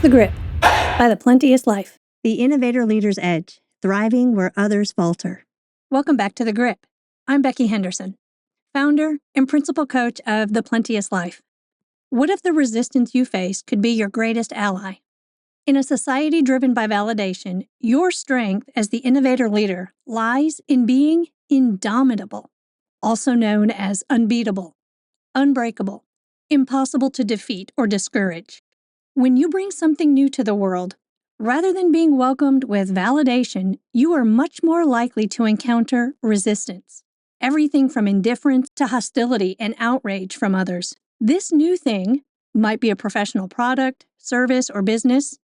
The Grip by The Plenteous Life. The Innovator Leader's Edge, thriving where others falter. Welcome back to The Grip. I'm Becky Henderson, founder and principal coach of The Plenteous Life. What if the resistance you face could be your greatest ally? In a society driven by validation, your strength as the innovator leader lies in being indomitable, also known as unbeatable, unbreakable, impossible to defeat or discourage. When you bring something new to the world, rather than being welcomed with validation, you are much more likely to encounter resistance. Everything from indifference to hostility and outrage from others. This new thing might be a professional product, service, or business,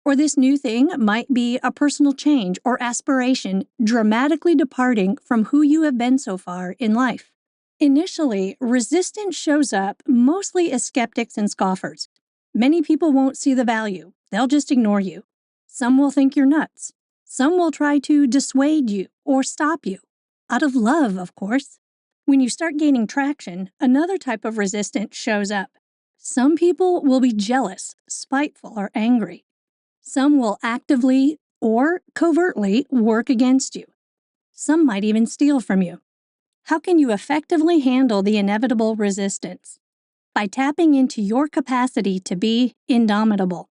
or this new thing might be a personal change or aspiration dramatically departing from who you have been so far in life. Initially, resistance shows up mostly as skeptics and scoffers. Many people won't see the value. They'll just ignore you. Some will think you're nuts. Some will try to dissuade you or stop you. Out of love, of course. When you start gaining traction, another type of resistance shows up. Some people will be jealous, spiteful, or angry. Some will actively or covertly work against you. Some might even steal from you. How can you effectively handle the inevitable resistance? By tapping into your capacity to be indomitable.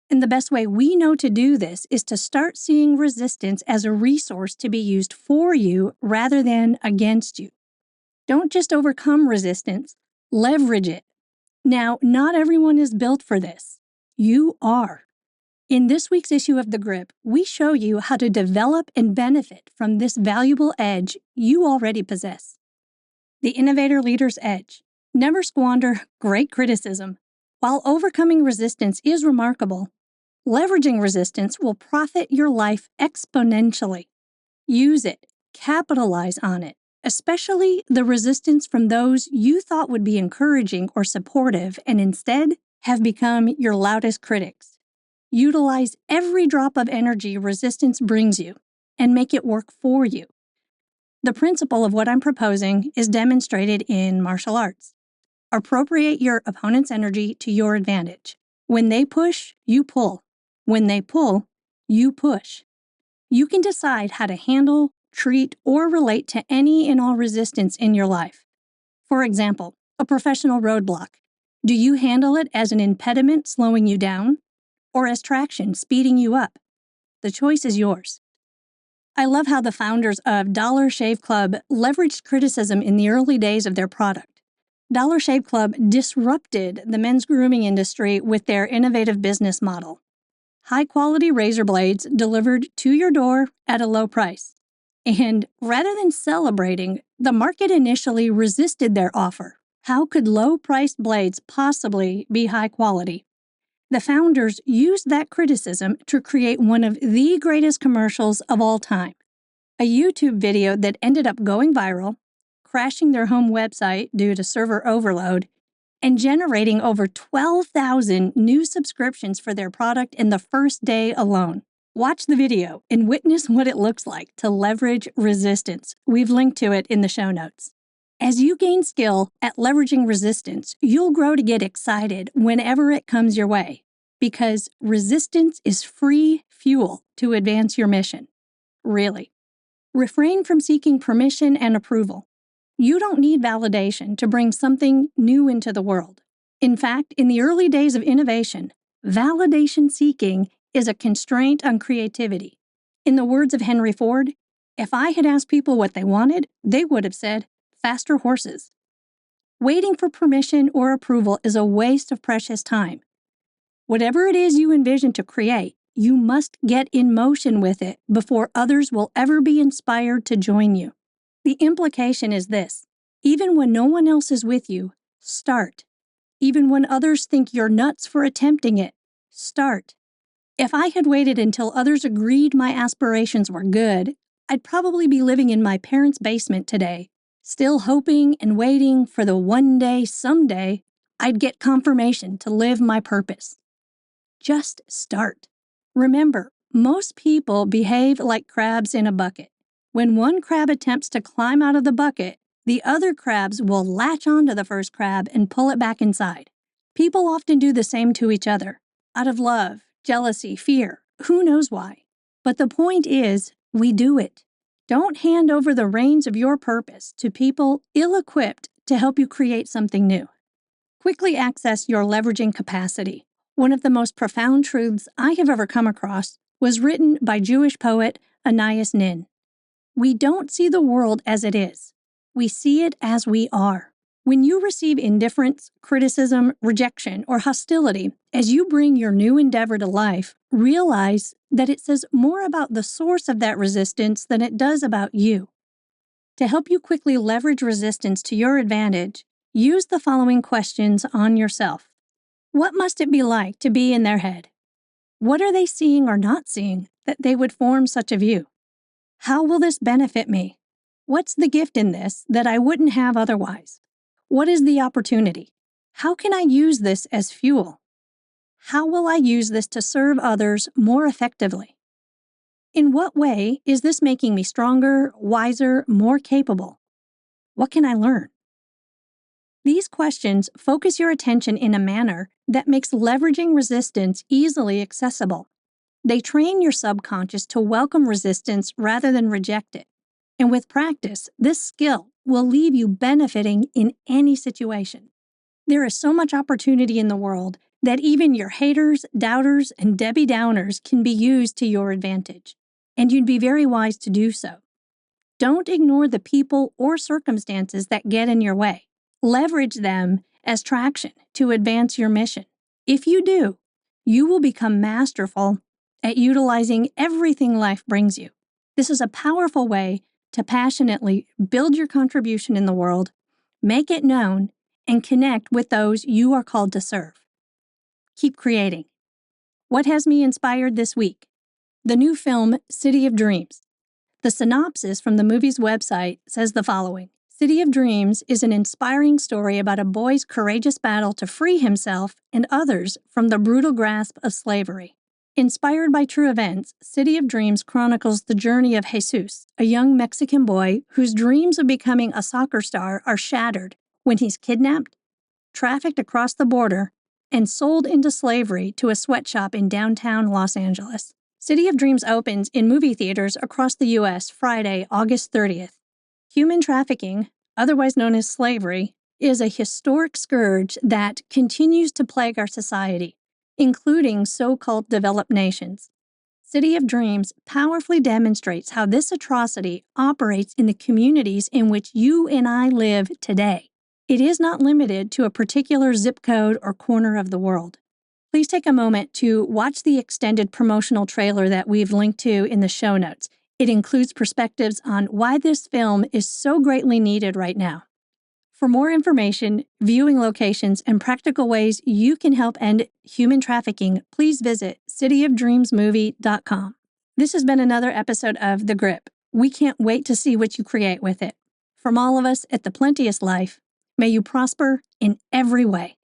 And the best way we know to do this is to start seeing resistance as a resource to be used for you rather than against you. Don't just overcome resistance, leverage it. Now, not everyone is built for this. You are. In this week's issue of The Grip, we show you how to develop and benefit from this valuable edge you already possess. The Innovator Leader's Edge. Never squander great criticism. While overcoming resistance is remarkable, leveraging resistance will profit your life exponentially. Use it, capitalize on it, especially the resistance from those you thought would be encouraging or supportive and instead have become your loudest critics. Utilize every drop of energy resistance brings you and make it work for you. The principle of what I'm proposing is demonstrated in martial arts. Appropriate your opponent's energy to your advantage. When they push, you pull. When they pull, you push. You can decide how to handle, treat, or relate to any and all resistance in your life. For example, a professional roadblock. Do you handle it as an impediment slowing you down, or as traction speeding you up? The choice is yours. I love how the founders of Dollar Shave Club leveraged criticism in the early days of their product. Dollar Shave Club disrupted the men's grooming industry with their innovative business model. High-quality razor blades delivered to your door at a low price. And rather than celebrating, the market initially resisted their offer. How could low-priced blades possibly be high quality? The founders used that criticism to create one of the greatest commercials of all time. A YouTube video that ended up going viral, crashing their home website due to server overload, and generating over 12,000 new subscriptions for their product in the first day alone. Watch the video and witness what it looks like to leverage resistance. We've linked to it in the show notes. As you gain skill at leveraging resistance, you'll grow to get excited whenever it comes your way, because resistance is free fuel to advance your mission. Really. Refrain from seeking permission and approval. You don't need validation to bring something new into the world. In fact, in the early days of innovation, validation seeking is a constraint on creativity. In the words of Henry Ford, if I had asked people what they wanted, they would have said, faster horses. Waiting for permission or approval is a waste of precious time. Whatever it is you envision to create, you must get in motion with it before others will ever be inspired to join you. The implication is this: even when no one else is with you, start. Even when others think you're nuts for attempting it, start. If I had waited until others agreed my aspirations were good, I'd probably be living in my parents' basement today, still hoping and waiting for the one day, someday, I'd get confirmation to live my purpose. Just start. Remember, most people behave like crabs in a bucket. When one crab attempts to climb out of the bucket, the other crabs will latch onto the first crab and pull it back inside. People often do the same to each other. out of love, jealousy, fear, who knows why. But the point is, we do it. Don't hand over the reins of your purpose to people ill-equipped to help you create something new. Quickly access your leveraging capacity. One of the most profound truths I have ever come across was written by Jewish poet Anais Nin. We don't see the world as it is. We see it as we are. When you receive indifference, criticism, rejection, or hostility as you bring your new endeavor to life, realize that it says more about the source of that resistance than it does about you. To help you quickly leverage resistance to your advantage, use the following questions on yourself. What must it be like to be in their head? What are they seeing or not seeing that they would form such a view? How will this benefit me? What's the gift in this that I wouldn't have otherwise? What is the opportunity? How can I use this as fuel? How will I use this to serve others more effectively? In what way is this making me stronger, wiser, more capable? What can I learn? These questions focus your attention in a manner that makes leveraging resistance easily accessible. They train your subconscious to welcome resistance rather than reject it. And with practice, this skill will leave you benefiting in any situation. There is so much opportunity in the world that even your haters, doubters, and Debbie Downers can be used to your advantage. And you'd be very wise to do so. Don't ignore the people or circumstances that get in your way. Leverage them as traction to advance your mission. If you do, you will become masterful at utilizing everything life brings you. This is a powerful way to passionately build your contribution in the world, make it known, and connect with those you are called to serve. Keep creating. What has me inspired this week? The new film, City of Dreams. The synopsis from the movie's website says the following. City of Dreams is an inspiring story about a boy's courageous battle to free himself and others from the brutal grasp of slavery. Inspired by true events, City of Dreams chronicles the journey of Jesus, a young Mexican boy whose dreams of becoming a soccer star are shattered when he's kidnapped, trafficked across the border, and sold into slavery to a sweatshop in downtown Los Angeles. City of Dreams opens in movie theaters across the U.S. Friday, August 30th. Human trafficking, otherwise known as slavery, is a historic scourge that continues to plague our society, including so-called developed nations. City of Dreams powerfully demonstrates how this atrocity operates in the communities in which you and I live today. It is not limited to a particular zip code or corner of the world. Please take a moment to watch the extended promotional trailer that we've linked to in the show notes. It includes perspectives on why this film is so greatly needed right now. For more information, viewing locations, and practical ways you can help end human trafficking, please visit cityofdreamsmovie.com. This has been another episode of The Grip. We can't wait to see what you create with it. From all of us at The Plenteous Life, may you prosper in every way.